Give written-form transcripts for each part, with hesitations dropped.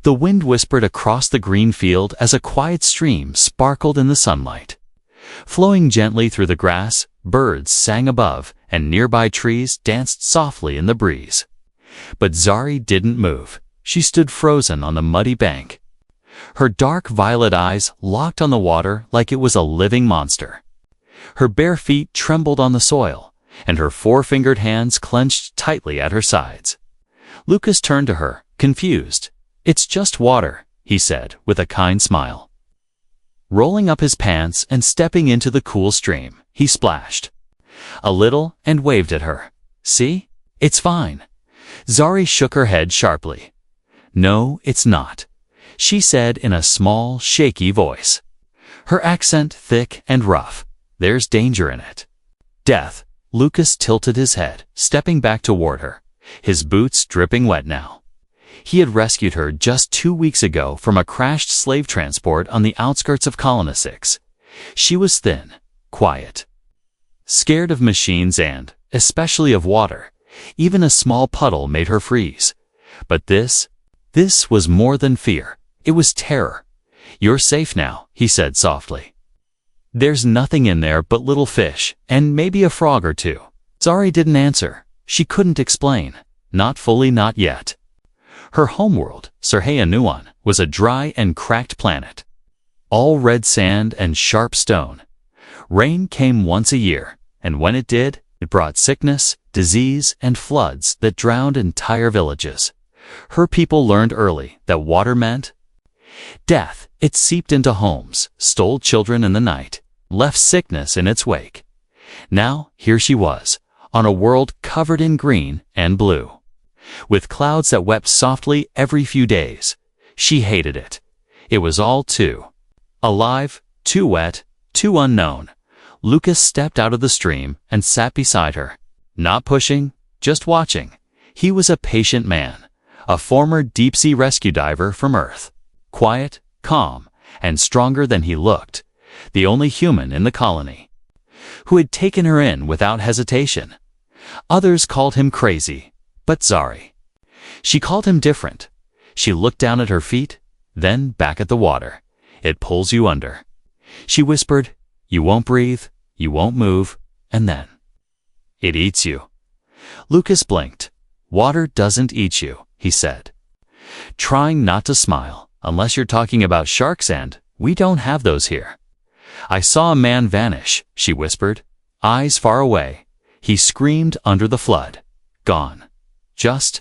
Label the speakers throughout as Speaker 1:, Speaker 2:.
Speaker 1: The wind whispered across the green field as a quiet stream sparkled in the sunlight. Flowing gently through the grass, birds sang above, and nearby trees danced softly in the breeze. But Zari didn't move. She stood frozen on the muddy bank. Her dark violet eyes locked on the water like it was a living monster. Her bare feet trembled on the soil, and her four-fingered hands clenched tightly at her sides. Lucas turned to her, confused. "It's just water," he said with a kind smile. Rolling up his pants and stepping into the cool stream, he splashed a little and waved at her. "See? It's fine." Zari shook her head sharply. "No, it's not," she said in a small, shaky voice. Her accent thick and rough. "There's danger in it." "Death." Lucas tilted his head, stepping back toward her, his boots dripping wet now. He had rescued her just 2 weeks ago from a crashed slave transport on the outskirts of Colony 6. She was thin, quiet, scared of machines and, especially of water. Even a small puddle made her freeze. But this was more than fear. It was terror. "You're safe now," he said softly. "There's nothing in there but little fish, and maybe a frog or two." Zari didn't answer. She couldn't explain. Not fully, not yet. Her homeworld, Serhea Nuon, was a dry and cracked planet. All red sand and sharp stone. Rain came once a year, and when it did, it brought sickness, disease, and floods that drowned entire villages. Her people learned early that water meant death. It seeped into homes, stole children in the night, left sickness in its wake. Now, here she was, on a world covered in green and blue, with clouds that wept softly every few days. She hated it. It was all too alive, too wet, too unknown. Lucas stepped out of the stream and sat beside her, not pushing, just watching. He was a patient man, a former deep-sea rescue diver from Earth. Quiet, calm, and stronger than he looked, the only human in the colony, who had taken her in without hesitation. Others called him crazy, but Zari, she called him different. She looked down at her feet, then back at the water. "It pulls you under." She whispered, "You won't breathe, you won't move, and then it eats you." Lucas blinked. "Water doesn't eat you," he said, trying not to smile. "Unless you're talking about sharks, and we don't have those here." "I saw a man vanish," she whispered, eyes far away. "He screamed under the flood. Gone. Just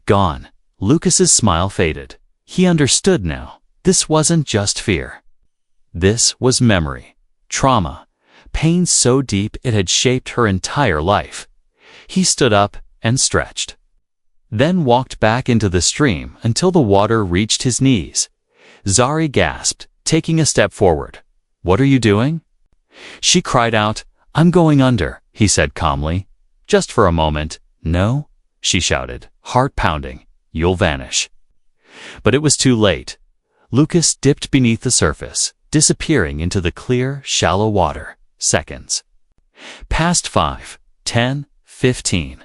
Speaker 1: gone." Lucas's smile faded. He understood now. This wasn't just fear. This was memory, trauma, pain so deep it had shaped her entire life. He stood up and stretched, then walked back into the stream until the water reached his knees. Zari gasped, taking a step forward. "What are you doing?" She cried out. "I'm going under," he said calmly. "Just for a moment." "No," she shouted, heart pounding. "You'll vanish." But it was too late. Lucas dipped beneath the surface, disappearing into the clear, shallow water. Seconds passed. 5, 10, 15.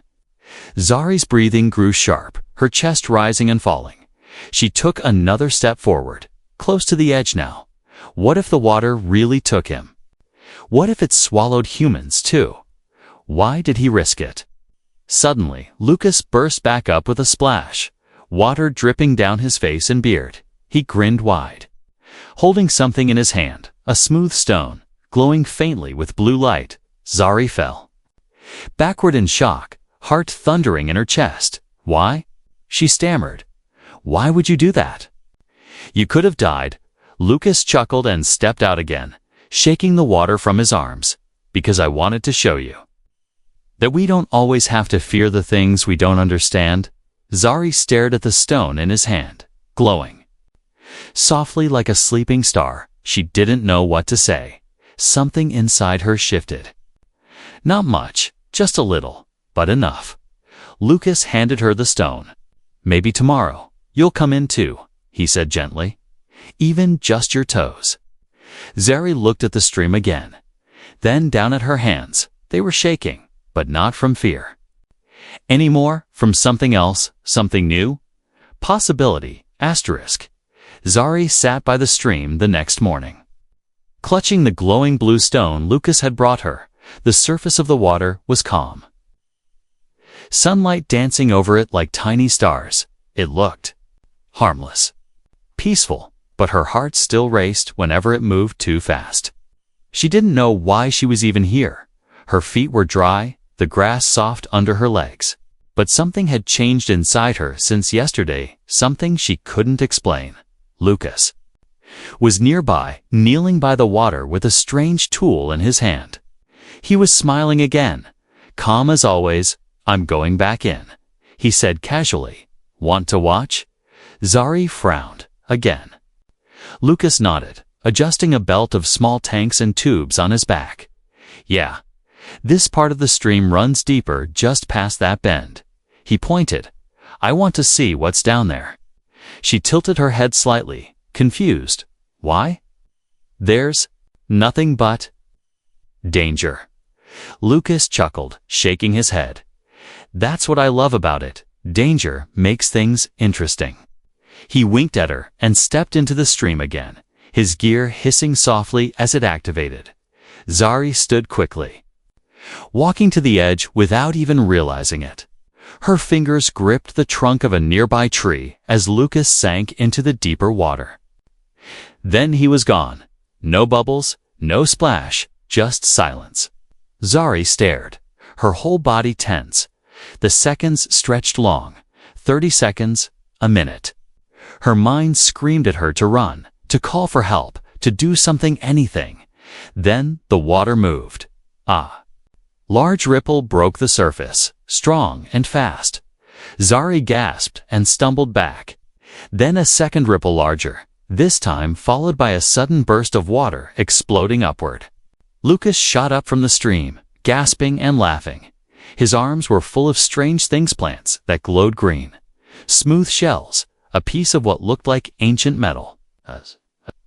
Speaker 1: Zari's breathing grew sharp, her chest rising and falling. She took another step forward, close to the edge now. What if the water really took him? What if it swallowed humans too? Why did he risk it? Suddenly, Lucas burst back up with a splash, water dripping down his face and beard. He grinned wide, holding something in his hand, a smooth stone, glowing faintly with blue light. Zari fell backward in shock, heart thundering in her chest. "Why?" she stammered. "Why would you do that?" "You could have died." Lucas chuckled and stepped out again, shaking the water from his arms. "Because I wanted to show you that we don't always have to fear the things we don't understand." Zari stared at the stone in his hand, glowing softly like a sleeping star. She didn't know what to say. Something inside her shifted. Not much, just a little, but enough. Lucas handed her the stone. "Maybe tomorrow you'll come in too," he said gently. "Even just your toes." Zari looked at the stream again, then down at her hands. They were shaking, but not from fear. Anymore, from something else, something new. Possibility, Asterisk. Zari sat by the stream the next morning. Clutching the glowing blue stone Lucas had brought her, the surface of the water was calm. Sunlight dancing over it like tiny stars, it looked harmless, peaceful, but her heart still raced whenever it moved too fast. She didn't know why she was even here. Her feet were dry, the grass soft under her legs. But something had changed inside her since yesterday, something she couldn't explain. Lucas was nearby, kneeling by the water with a strange tool in his hand. He was smiling again, calm as always. "I'm going back in," he said casually. "Want to watch?" Zari frowned again. Lucas nodded, adjusting a belt of small tanks and tubes on his back. "Yeah, this part of the stream runs deeper just past that bend." He pointed. "I want to see what's down there." She tilted her head slightly, confused. "Why?" "There's nothing but danger." Lucas chuckled, shaking his head. "That's what I love about it. Danger makes things interesting." He winked at her and stepped into the stream again, his gear hissing softly as it activated. Zari stood quickly, walking to the edge without even realizing it. Her fingers gripped the trunk of a nearby tree as Lucas sank into the deeper water. Then he was gone. No bubbles, no splash, just silence. Zari stared, her whole body tense. The seconds stretched long, 30 seconds, a minute. Her mind screamed at her to run, to call for help, to do something, anything. Then the water moved. Large ripple broke the surface, strong and fast. Zari gasped and stumbled back. Then a second ripple larger, this time followed by a sudden burst of water exploding upward. Lucas shot up from the stream, gasping and laughing. His arms were full of strange things, plants that glowed green. Smooth shells, a piece of what looked like ancient metal.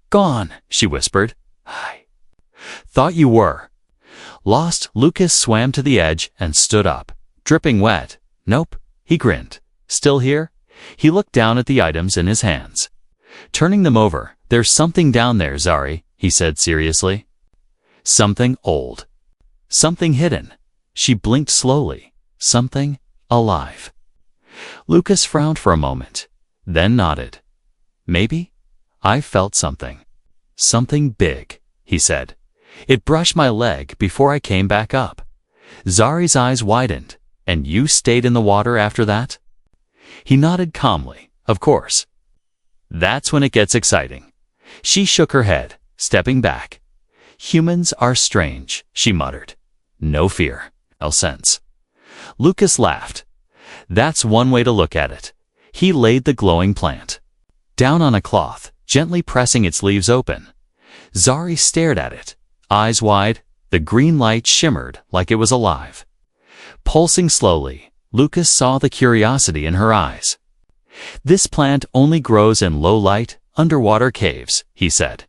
Speaker 1: "Gone," she whispered. "I thought you were." Lost, Lucas swam to the edge and stood up, dripping wet. "Nope," he grinned. "Still here?" He looked down at the items in his hands. Turning them over, "There's something down there, Zari," he said seriously. "Something old. Something hidden." She blinked slowly. "Something alive." Lucas frowned for a moment, then nodded. "Maybe I felt something. Something big," he said. "It brushed my leg before I came back up." Zari's eyes widened. "And you stayed in the water after that?" He nodded calmly. "Of course. That's when it gets exciting." She shook her head, stepping back. "Humans are strange," she muttered. "No fear, no sense." Lucas laughed. "That's one way to look at it." He laid the glowing plant down on a cloth, gently pressing its leaves open. Zari stared at it, eyes wide. The green light shimmered like it was alive. Pulsing slowly, Lucas saw the curiosity in her eyes. "This plant only grows in low-light, underwater caves," he said.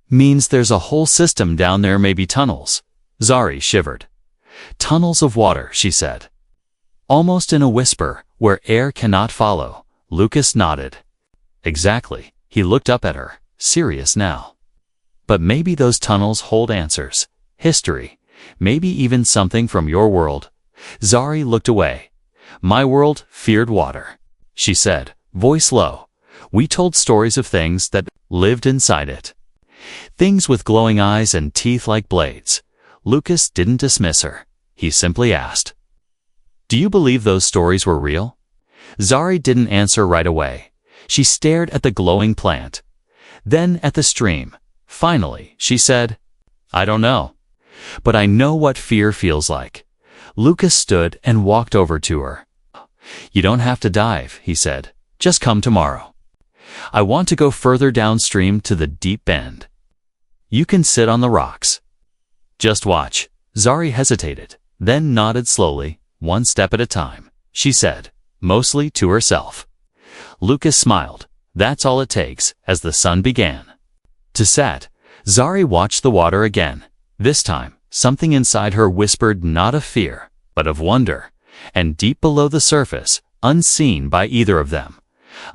Speaker 1: "Means there's a whole system down there, maybe tunnels." Zari shivered. "Tunnels of water," she said, almost in a whisper, "where air cannot follow." Lucas nodded. "Exactly." He looked up at her, serious now. "But maybe those tunnels hold answers, history, maybe even something from your world." Zari looked away. "My world feared water," she said, voice low. "We told stories of things that lived inside it. Things with glowing eyes and teeth like blades." Lucas didn't dismiss her. He simply asked, "Do you believe those stories were real?" Zari didn't answer right away. She stared at the glowing plant, then at the stream. Finally, she said, "I don't know. But I know what fear feels like." Lucas stood and walked over to her. "You don't have to dive," he said. "Just come tomorrow. I want to go further downstream to the deep bend. You can sit on the rocks. Just watch." Zari hesitated, then nodded slowly. "One step at a time," she said, mostly to herself. Lucas smiled. "That's all it takes." As the sun began to set, Zari watched the water again. This time, something inside her whispered not of fear, but of wonder. And deep below the surface, unseen by either of them,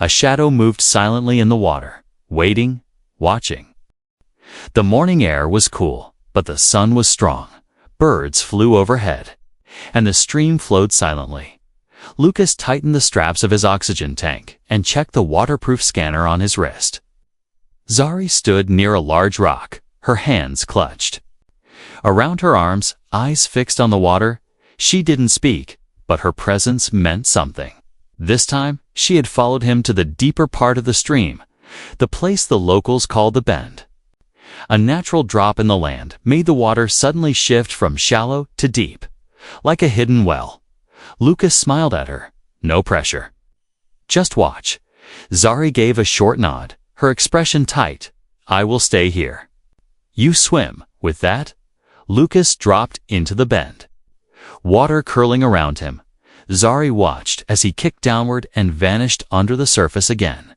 Speaker 1: A shadow moved silently in the water, waiting, watching. The morning air was cool, but the sun was strong. Birds flew overhead, and the stream flowed silently. Lucas tightened the straps of his oxygen tank and checked the waterproof scanner on his wrist. Zari stood near a large rock, her hands clutched. Around her arms, eyes fixed on the water, she didn't speak, but her presence meant something. This time, she had followed him to the deeper part of the stream, the place the locals called the Bend. A natural drop in the land made the water suddenly shift from shallow to deep, like a hidden well. Lucas smiled at her. No pressure. Just watch. Zari gave a short nod, her expression tight. I will stay here. You swim. With that, Lucas dropped into the Bend. Water curling around him, Zari watched as he kicked downward and vanished under the surface again.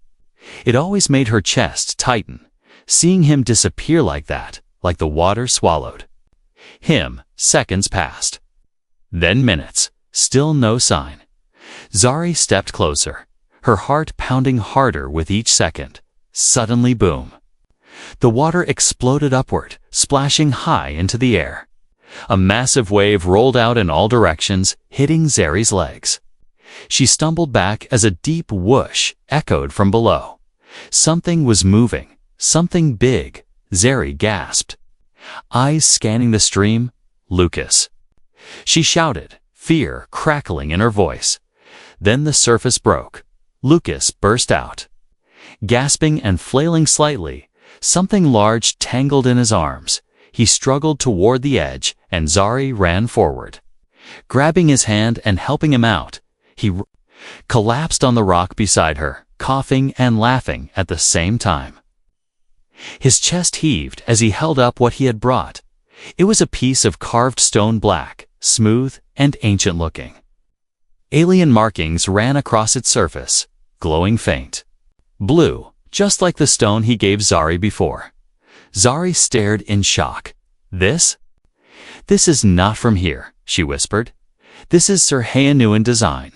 Speaker 1: It always made her chest tighten, seeing him disappear like that, like the water swallowed him. Seconds passed. Then minutes, still no sign. Zari stepped closer, her heart pounding harder with each second. Suddenly, boom. The water exploded upward, splashing high into the air. A massive wave rolled out in all directions, hitting Zari's legs. She stumbled back as a deep whoosh echoed from below. Something was moving, something big. Zari gasped. Eyes scanning the stream. Lucas. She shouted, fear crackling in her voice. Then the surface broke. Lucas burst out. Gasping and flailing slightly, something large tangled in his arms. He struggled toward the edge, and Zari ran forward. Grabbing his hand and helping him out, he collapsed on the rock beside her, coughing and laughing at the same time. His chest heaved as he held up what he had brought. It was a piece of carved stone, black, smooth, and ancient-looking. Alien markings ran across its surface, glowing faint blue, just like the stone he gave Zari before. Zari stared in shock. This is not from here, she whispered. This is Sir Hayanuan design.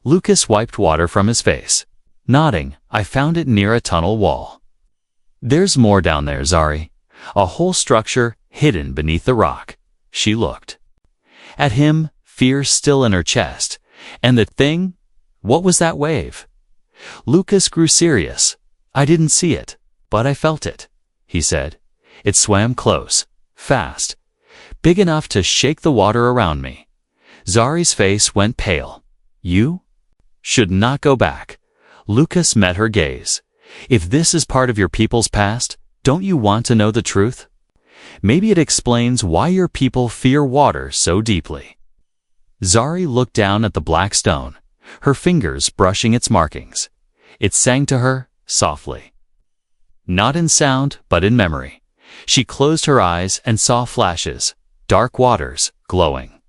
Speaker 1: Lucas wiped water from his face. Nodding, I found it near a tunnel wall. There's more down there, Zari. A whole structure hidden beneath the rock. She looked at him, fear still in her chest. And the thing? What was that wave? Lucas grew serious. I didn't see it, but I felt it, he said. It swam close, fast, big enough to shake the water around me. Zari's face went pale. You should not go back. Lucas met her gaze. If this is part of your people's past, don't you want to know the truth? Maybe it explains why your people fear water so deeply. Zari looked down at the black stone, her fingers brushing its markings. It sang to her, softly. Not in sound, but in memory. She closed her eyes and saw flashes, dark waters, glowing.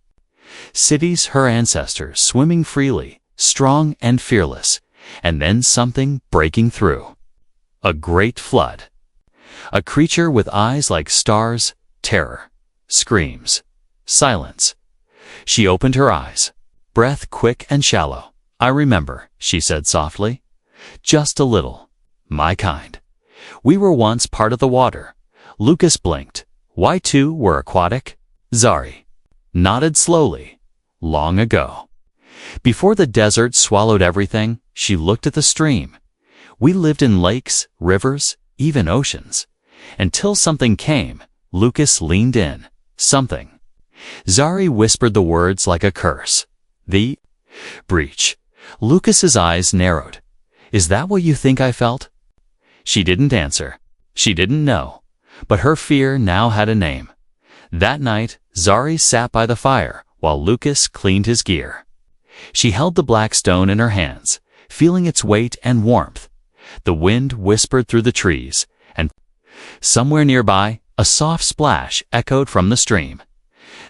Speaker 1: Cities, her ancestors, swimming freely, strong and fearless, and then something breaking through. A great flood. A creature with eyes like stars, terror, screams, silence. She opened her eyes, breath quick and shallow. I remember, she said softly. Just a little. My kind. We were once part of the water. Lucas blinked. Why too were aquatic? Zari nodded slowly. Long ago. Before the desert swallowed everything, she looked at the stream. We lived in lakes, rivers, even oceans. Until something came, Lucas leaned in. Something. Zari whispered the words like a curse. The breach. Lucas's eyes narrowed. Is that what you think I felt? She didn't answer. She didn't know. But her fear now had a name. That night, Zari sat by the fire while Lucas cleaned his gear. She held the black stone in her hands, feeling its weight and warmth. The wind whispered through the trees, and somewhere nearby, a soft splash echoed from the stream.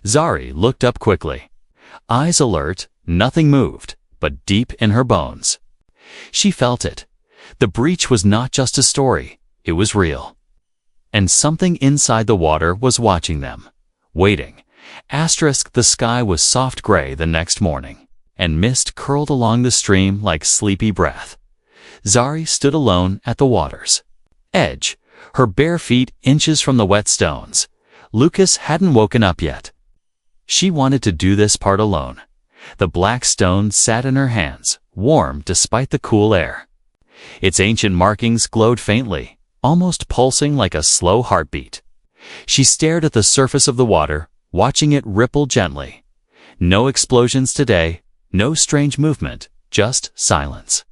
Speaker 1: Zari looked up quickly. Eyes alert, nothing moved, but deep in her bones. She felt it. The breach was not just a story, it was real. And something inside the water was watching them, waiting. The sky was soft gray the next morning, and mist curled along the stream like sleepy breath. Zari stood alone at the water's edge, her bare feet inches from the wet stones. Lucas hadn't woken up yet. She wanted to do this part alone. The black stone sat in her hands, warm despite the cool air. Its ancient markings glowed faintly, almost pulsing like a slow heartbeat. She stared at the surface of the water, watching it ripple gently. No explosions today, no strange movement, just silence.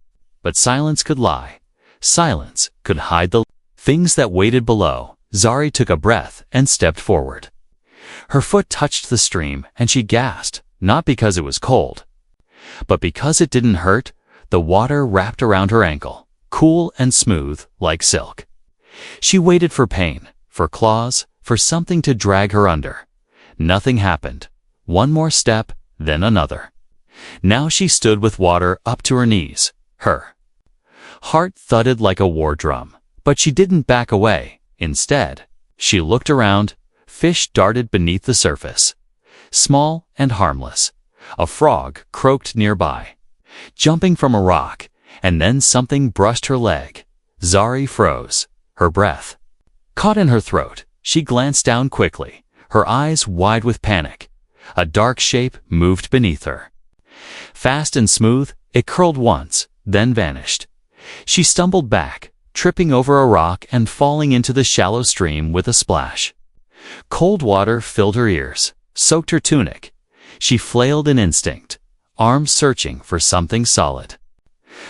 Speaker 1: But silence could lie. Silence could hide the things that waited below. Zari took a breath and stepped forward. Her foot touched the stream and she gasped, not because it was cold, but because it didn't hurt. The water wrapped around her ankle, cool and smooth like silk. She waited for pain, for claws, for something to drag her under. Nothing happened. One more step, then another. Now she stood with water up to her knees. Her heart thudded like a war drum, but she didn't back away. Instead, she looked around. Fish darted beneath the surface, small and harmless. A frog croaked nearby, jumping from a rock, and then something brushed her leg. Zari froze, her breath caught in her throat. She glanced down quickly, her eyes wide with panic. A dark shape moved beneath her. Fast and smooth, it curled once, then vanished. She stumbled back, tripping over a rock and falling into the shallow stream with a splash. Cold water filled her ears, soaked her tunic. She flailed in instinct, arms searching for something solid.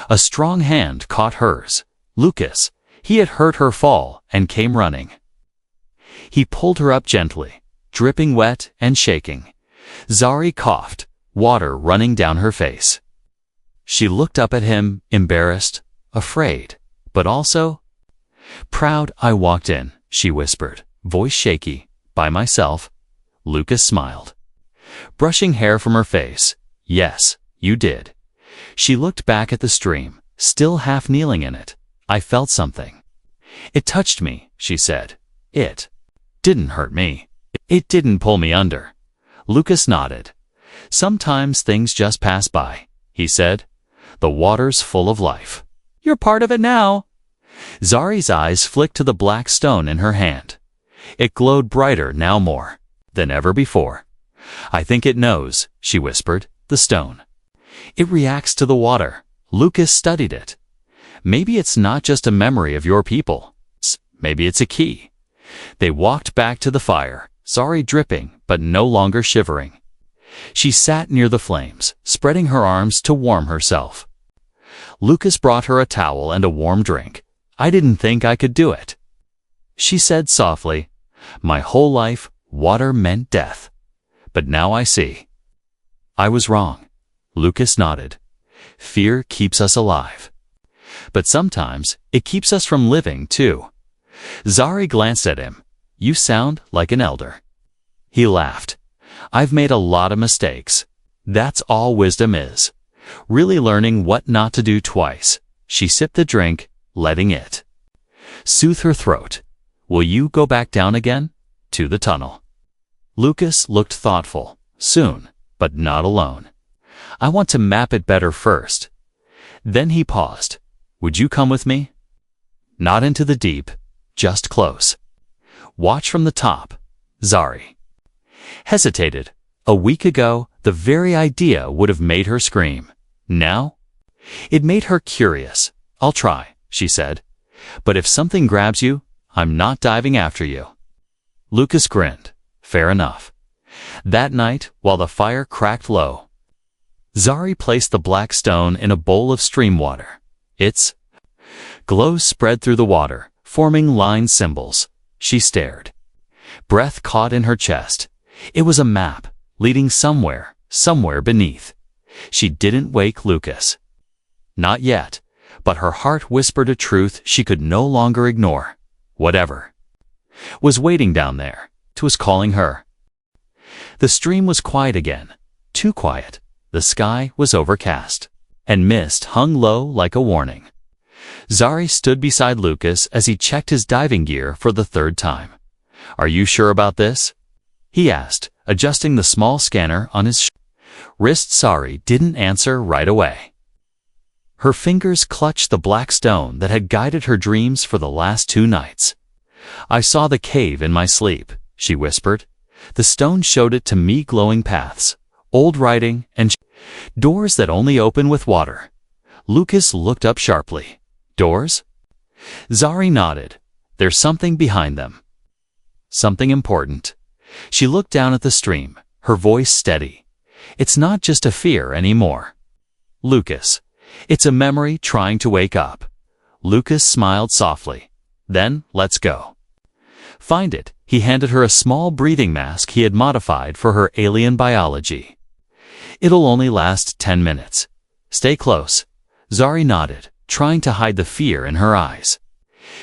Speaker 1: A strong hand caught hers. Lucas, he had heard her fall and came running. He pulled her up gently, dripping wet and shaking. Zari coughed, water running down her face. She looked up at him, embarrassed, afraid, but also proud. "I walked in," she whispered, voice shaky. "By myself." Lucas smiled, brushing hair from her face. "Yes, you did." She looked back at the stream, still half kneeling in it. "I felt something. It touched me," she said. "It didn't hurt me. It didn't pull me under." Lucas nodded. "Sometimes things just pass by," he said. "The water's full of life. You're part of it now." Zari's eyes flicked to the black stone in her hand. It glowed brighter now, more than ever before. "I think it knows," she whispered. "The stone. It reacts to the water." Lucas studied it. "Maybe it's not just a memory of your people. Maybe it's a key." They walked back to the fire, Zari dripping, but no longer shivering. She sat near the flames, spreading her arms to warm herself. Lucas brought her a towel and a warm drink. "I didn't think I could do it," she said softly. "My whole life, water meant death. But now I see. I was wrong." Lucas nodded. "Fear keeps us alive. But sometimes it keeps us from living, too." Zari glanced at him. "You sound like an elder." He laughed. "I've made a lot of mistakes. That's all wisdom is. Really learning what not to do twice." She sipped the drink, letting it soothe her throat. "Will you go back down again? To the tunnel?" Lucas looked thoughtful. "Soon, but not alone. I want to map it better first." Then he paused. "Would you come with me?" "Not into the deep, just close. Watch from the top." Zari hesitated. A week ago, the very idea would have made her scream. Now, it made her curious. "I'll try," she said. "But if something grabs you, I'm not diving after you." Lucas grinned. "Fair enough." That night, while the fire cracked low, Zari placed the black stone in a bowl of stream water. Its glow spread through the water, forming line symbols. She stared. Breath caught in her chest. It was a map, leading somewhere beneath. She didn't wake Lucas. Not yet, but her heart whispered a truth she could no longer ignore. Whatever was waiting down there, it was calling her. The stream was quiet again, too quiet. The sky was overcast, and mist hung low like a warning. Zari stood beside Lucas as he checked his diving gear for the third time. "Are you sure about this?" he asked, adjusting the small scanner on his wrist. Zari didn't answer right away. Her fingers clutched the black stone that had guided her dreams for the last 2 nights. "I saw the cave in my sleep," she whispered. "The stone showed it to me, glowing paths, old writing, and doors that only open with water." Lucas looked up sharply. "Doors?" Zari nodded. "There's something behind them. Something important." She looked down at the stream, her voice steady. "It's not just a fear anymore, Lucas. It's a memory trying to wake up." Lucas smiled softly. "Then, let's go." "Find it." He handed her a small breathing mask he had modified for her alien biology. "It'll only last 10 minutes. Stay close." Zari nodded, trying to hide the fear in her eyes.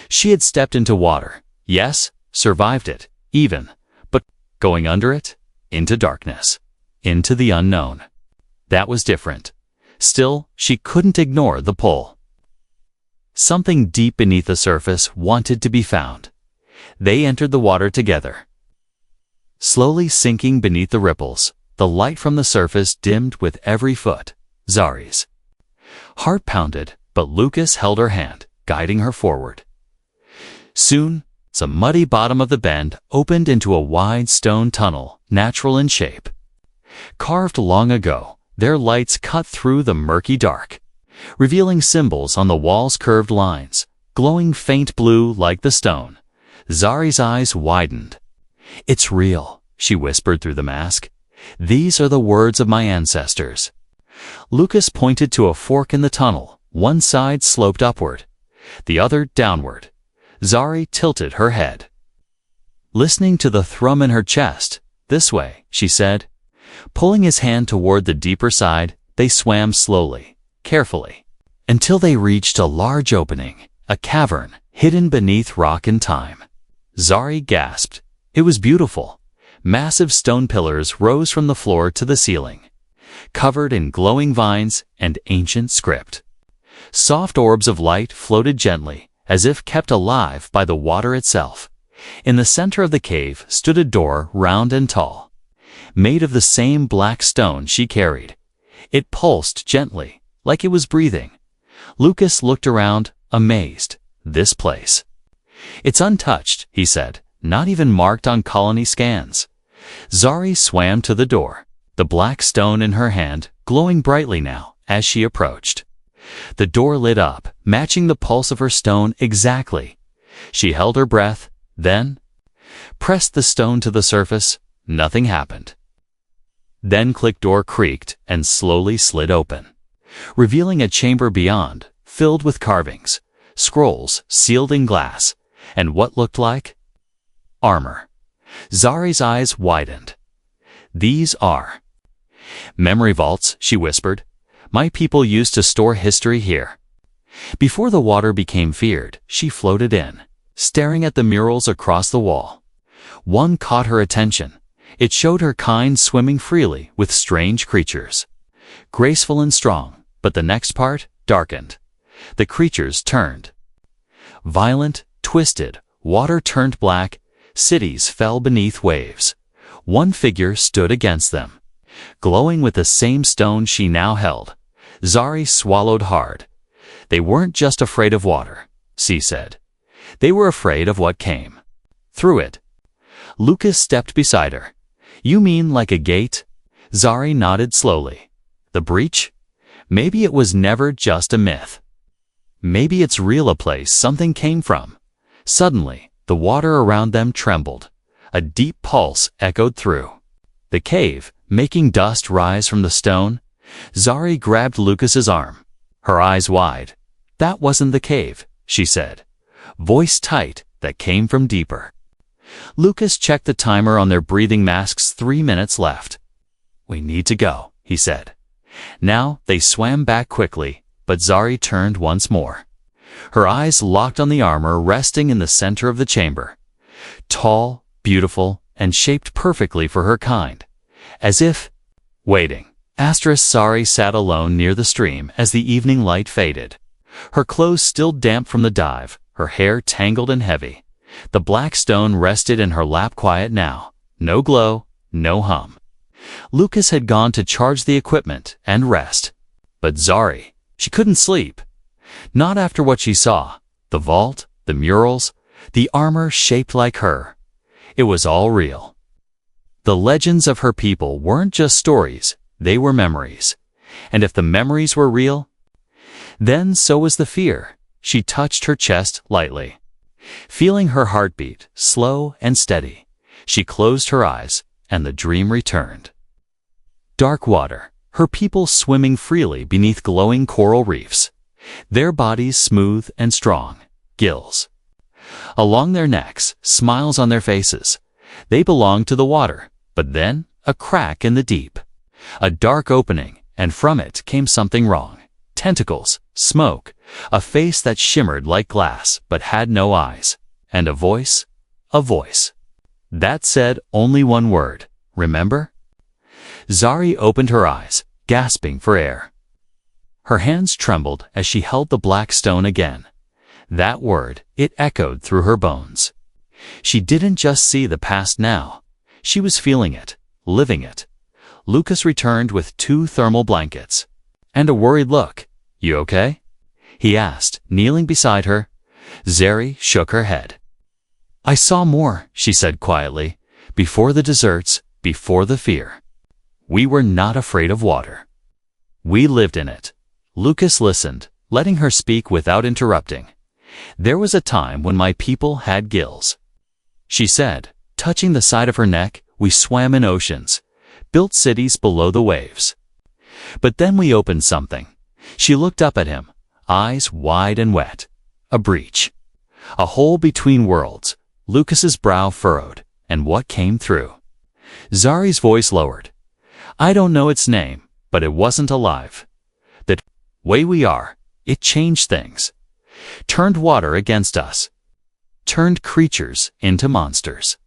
Speaker 1: She had stepped into water. Yes, survived it, even. But going under it? Into darkness. Into the unknown. That was different. Still, she couldn't ignore the pull. Something deep beneath the surface wanted to be found. They entered the water together. Slowly sinking beneath the ripples, the light from the surface dimmed with every foot. Zari's heart pounded, but Lucas held her hand, guiding her forward. Soon, the muddy bottom of the bend opened into a wide stone tunnel, natural in shape. Carved long ago, their lights cut through the murky dark, revealing symbols on the wall's curved lines, glowing faint blue like the stone. Zari's eyes widened. "It's real," she whispered through the mask. "These are the words of my ancestors." Lucas pointed to a fork in the tunnel. One side sloped upward, the other downward. Zari tilted her head, listening to the thrum in her chest. "This way," she said. Pulling his hand toward the deeper side, they swam slowly, carefully, until they reached a large opening, a cavern hidden beneath rock and time. Zari gasped. It was beautiful. Massive stone pillars rose from the floor to the ceiling, covered in glowing vines and ancient script. Soft orbs of light floated gently, as if kept alive by the water itself. In the center of the cave stood a door, round and tall, made of the same black stone she carried. It pulsed gently, like it was breathing. Lucas looked around, amazed. "This place. It's untouched," he said, "not even marked on colony scans." Zari swam to the door, the black stone in her hand, glowing brightly now as she approached. The door lit up, matching the pulse of her stone exactly. She held her breath, then pressed the stone to the surface. Nothing happened. Then click door creaked and slowly slid open, revealing a chamber beyond, filled with carvings, scrolls sealed in glass, and what looked like armor. Zari's eyes widened. "These are memory vaults," she whispered. "My people used to store history here." Before the water became feared, she floated in, staring at the murals across the wall. One caught her attention. It showed her kind swimming freely with strange creatures, graceful and strong, but the next part darkened. The creatures turned violent, twisted, water turned black, cities fell beneath waves. One figure stood against them, glowing with the same stone she now held. Zari swallowed hard. They weren't just afraid of water, she said. They were afraid of what came through it. Lucas stepped beside her. "You mean like a gate?" Zari nodded slowly. "The breach? Maybe it was never just a myth. Maybe it's real, a place something came from." Suddenly, the water around them trembled. A deep pulse echoed through the cave, making dust rise from the stone. Zari grabbed Lucas's arm, her eyes wide. "That wasn't the cave," she said, voice tight, that came from deeper. Lucas checked the timer on their breathing masks. 3 minutes left. "We need to go," he said. Now they swam back quickly, but Zari turned once more. Her eyes locked on the armor resting in the center of the chamber. Tall, beautiful, and shaped perfectly for her kind. As if waiting. Zari sat alone near the stream as the evening light faded. Her clothes still damp from the dive, her hair tangled and heavy. The black stone rested in her lap, quiet now. No glow, no hum. Lucas had gone to charge the equipment and rest. But Zari, She couldn't sleep. Not after what she saw. The vault, the murals, the armor shaped like her. It was all real. The legends of her people weren't just stories, they were memories. And if the memories were real, then so was the fear. She touched her chest lightly. Feeling her heartbeat, slow and steady, she closed her eyes, and the dream returned. Dark water, her people swimming freely beneath glowing coral reefs, their bodies smooth and strong, gills along their necks, smiles on their faces. They belonged to the water, but then a crack in the deep, a dark opening, and from it came something wrong. Tentacles, smoke, a face that shimmered like glass but had no eyes, and a voice that said only one word, remember? Zari opened her eyes, gasping for air. Her hands trembled as she held the black stone again. That word, it echoed through her bones. She didn't just see the past now. She was feeling it, living it. Lucas returned with 2 thermal blankets and a worried look. You okay? He asked, kneeling beside her. Zari shook her head. I saw more, she said quietly, before the deserts, before the fear. We were not afraid of water. We lived in it. Lucas listened, letting her speak without interrupting. There was a time when my people had gills. She said, touching the side of her neck. We swam in oceans, built cities below the waves. But then we opened something. She looked up at him, eyes wide and wet. A breach. A hole between worlds. Lucas's brow furrowed, and what came through? Zari's voice lowered. I don't know its name, but it wasn't alive. The way we are, it changed things. Turned water against us. Turned creatures into monsters.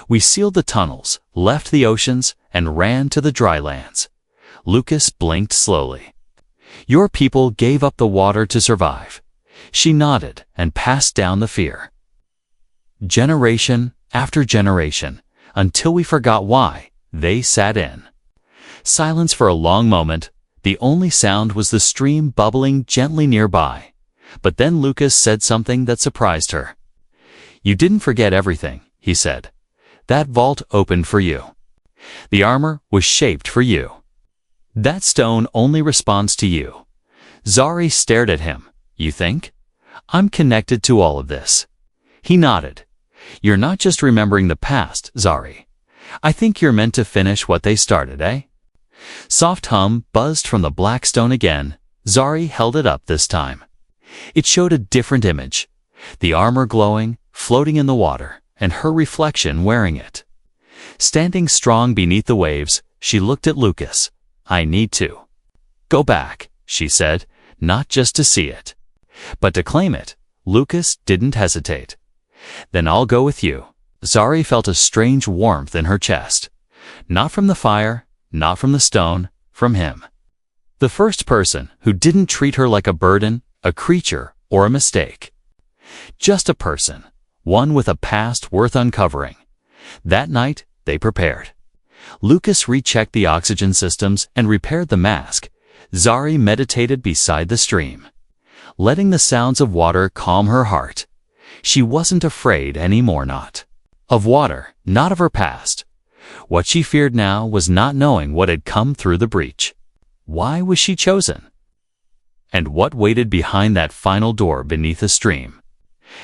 Speaker 1: We sealed the tunnels, left the oceans, and ran to the dry lands. Lucas blinked slowly. Your people gave up the water to survive. She nodded and passed down the fear. Generation after generation, until we forgot why, they sat in silence for a long moment. The only sound was the stream bubbling gently nearby. But then Lucas said something that surprised her. You didn't forget everything, he said. That vault opened for you. The armor was shaped for you. That stone only responds to you. Zari stared at him. You think? I'm connected to all of this. He nodded. You're not just remembering the past, Zari. I think you're meant to finish what they started, eh? Soft hum buzzed from the black stone again. Zari held it up this time. It showed a different image. The armor glowing, floating in the water, and her reflection wearing it. Standing strong beneath the waves, she looked at Lucas. I need to go back, she said, not just to see it, but to claim it. Lucas didn't hesitate. Then I'll go with you. Zari felt a strange warmth in her chest. Not from the fire, not from the stone, from him. The first person who didn't treat her like a burden, a creature, or a mistake. Just a person, one with a past worth uncovering. That night, they prepared. Lucas rechecked the oxygen systems and repaired the mask. Zari meditated beside the stream, letting the sounds of water calm her heart. She wasn't afraid anymore, not of water, not of her past. What she feared now was not knowing what had come through the breach. Why was she chosen? And what waited behind that final door beneath the stream?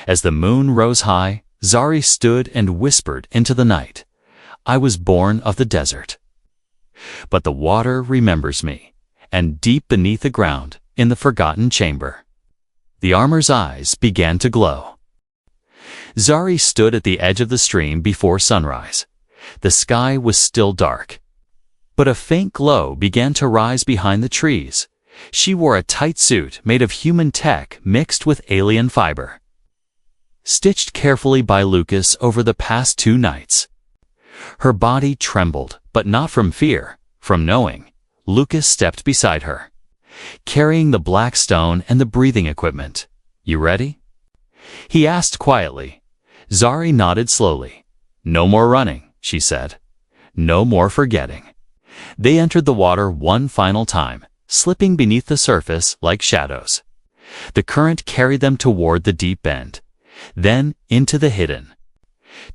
Speaker 1: As the moon rose high, Zari stood and whispered into the night. I was born of the desert. But the water remembers me, and deep beneath the ground, in the forgotten chamber, the armor's eyes began to glow. Zari stood at the edge of the stream before sunrise. The sky was still dark, but a faint glow began to rise behind the trees. She wore a tight suit made of human tech mixed with alien fiber, stitched carefully by Lucas over the past 2 nights. Her body trembled, but not from fear, from knowing. Lucas stepped beside her, carrying the black stone and the breathing equipment. You ready? He asked quietly. Zari nodded slowly. No more running, she said. No more forgetting. They entered the water one final time, slipping beneath the surface like shadows. The current carried them toward the deep bend, then into the hidden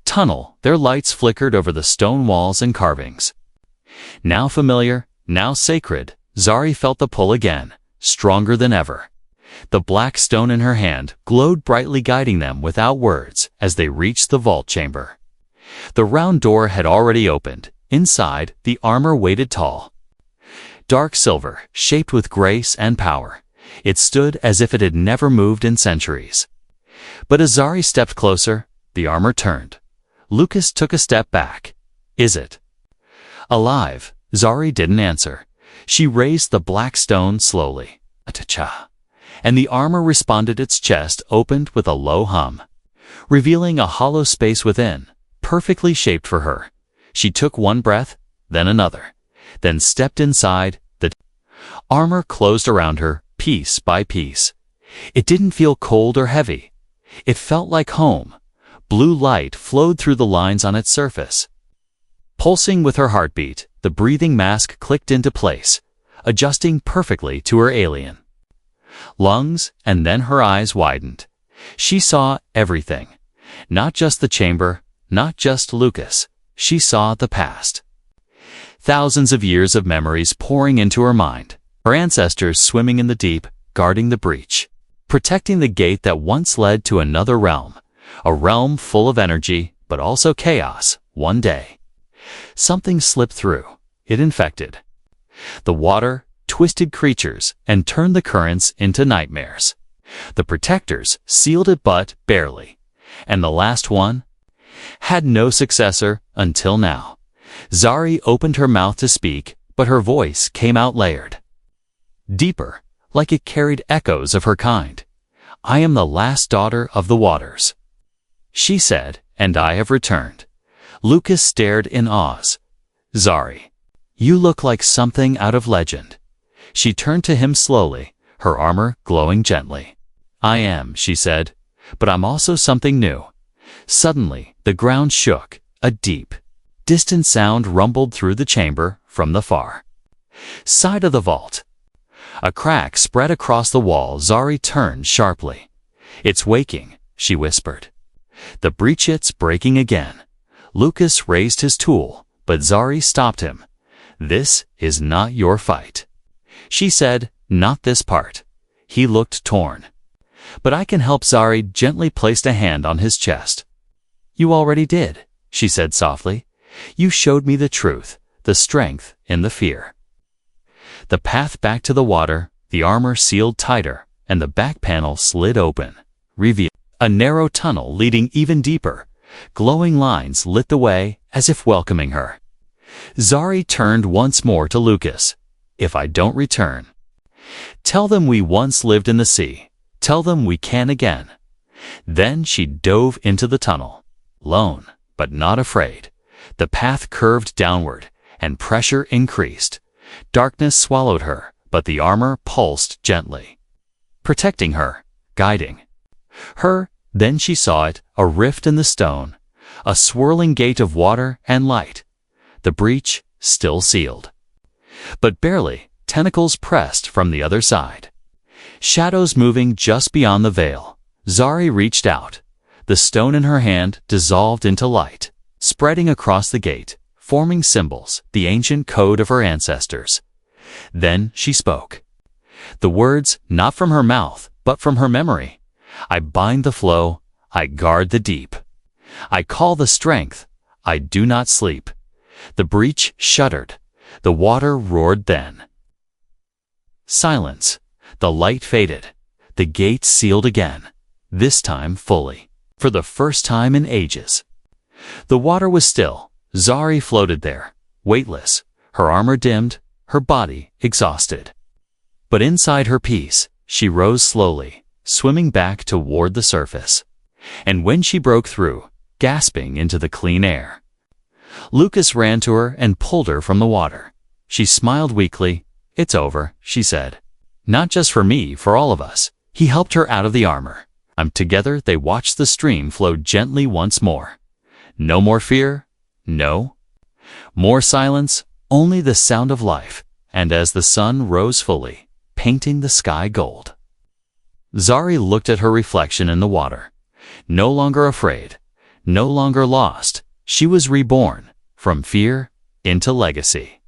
Speaker 1: tunnel. Their lights flickered over the stone walls and carvings. Now familiar, now sacred, Zari felt the pull again, stronger than ever. The black stone in her hand glowed brightly, guiding them without words as they reached the vault chamber. The round door had already opened. Inside, the armor waited tall. Dark silver, shaped with grace and power. It stood as if it had never moved in centuries. But as Zari stepped closer, the armor turned. Lucas took a step back. "Is it alive?" Zari didn't answer. She raised the black stone slowly. "Atacha." And the armor responded. Its chest opened with a low hum, revealing a hollow space within, perfectly shaped for her. She took one breath, then another, then stepped inside. The armor closed around her, piece by piece. It didn't feel cold or heavy. It felt like home. Blue light flowed through the lines on its surface. Pulsing with her heartbeat, the breathing mask clicked into place, adjusting perfectly to her alien lungs, and then her eyes widened. She saw everything. Not just the chamber, not just Lucas. She saw the past. Thousands of years of memories pouring into her mind. Her ancestors swimming in the deep, guarding the breach, protecting the gate that once led to another realm. A realm full of energy, but also chaos. One day, something slipped through. It infected the water, twisted creatures, and turned the currents into nightmares. The protectors sealed it, but barely. And the last one had no successor until now. Zari opened her mouth to speak, but her voice came out layered, deeper, like it carried echoes of her kind. "I am the last daughter of the waters," she said, "and I have returned." Lucas stared in awe. "Zari, you look like something out of legend." She turned to him slowly, her armor glowing gently. "I am," she said, "but I'm also something new." Suddenly, the ground shook. A deep, distant sound rumbled through the chamber from the far side of the vault. A crack spread across the wall. Zari turned sharply. "It's waking," she whispered. "The breach, it's breaking again." Lucas raised his tool, but Zari stopped him. "This is not your fight," she said. "Not this part." He looked torn. "But I can help." Zari gently placed a hand on his chest. "You already did," she said softly. "You showed me the truth, the strength in the fear." The path back to the water, the armor sealed tighter, and the back panel slid open, revealing a narrow tunnel leading even deeper. Glowing lines lit the way, as if welcoming her. Zari turned once more to Lucas. "If I don't return, tell them we once lived in the sea. Tell them we can again." Then she dove into the tunnel, lone, but not afraid. The path curved downward, and pressure increased. Darkness swallowed her, but the armor pulsed gently, protecting her, guiding her. Then she saw it, a rift in the stone, a swirling gate of water and light. The breach still sealed, but barely. Tentacles pressed from the other side, shadows moving just beyond the veil. Zari reached out. The stone in her hand dissolved into light, spreading across the gate, forming symbols, the ancient code of her ancestors. Then she spoke. The words, not from her mouth, but from her memory. "I bind the flow, I guard the deep. I call the strength, I do not sleep." The breach shuddered. The water roared then. Silence. The light faded. The gate sealed again, this time fully, for the first time in ages. The water was still. Zari floated there, weightless, her armor dimmed, her body exhausted. But inside her peace, she rose slowly, swimming back toward the surface. And when she broke through, gasping into the clean air, Lucas ran to her and pulled her from the water. She smiled weakly. "It's over," she said. "Not just for me, for all of us." He helped her out of the armor. Together they watched the stream flow gently once more. No more fear, no more silence, only the sound of life. and as the sun rose fully, painting the sky gold. Zari looked at her reflection in the water. No longer afraid, no longer lost, she was reborn, from fear into legacy.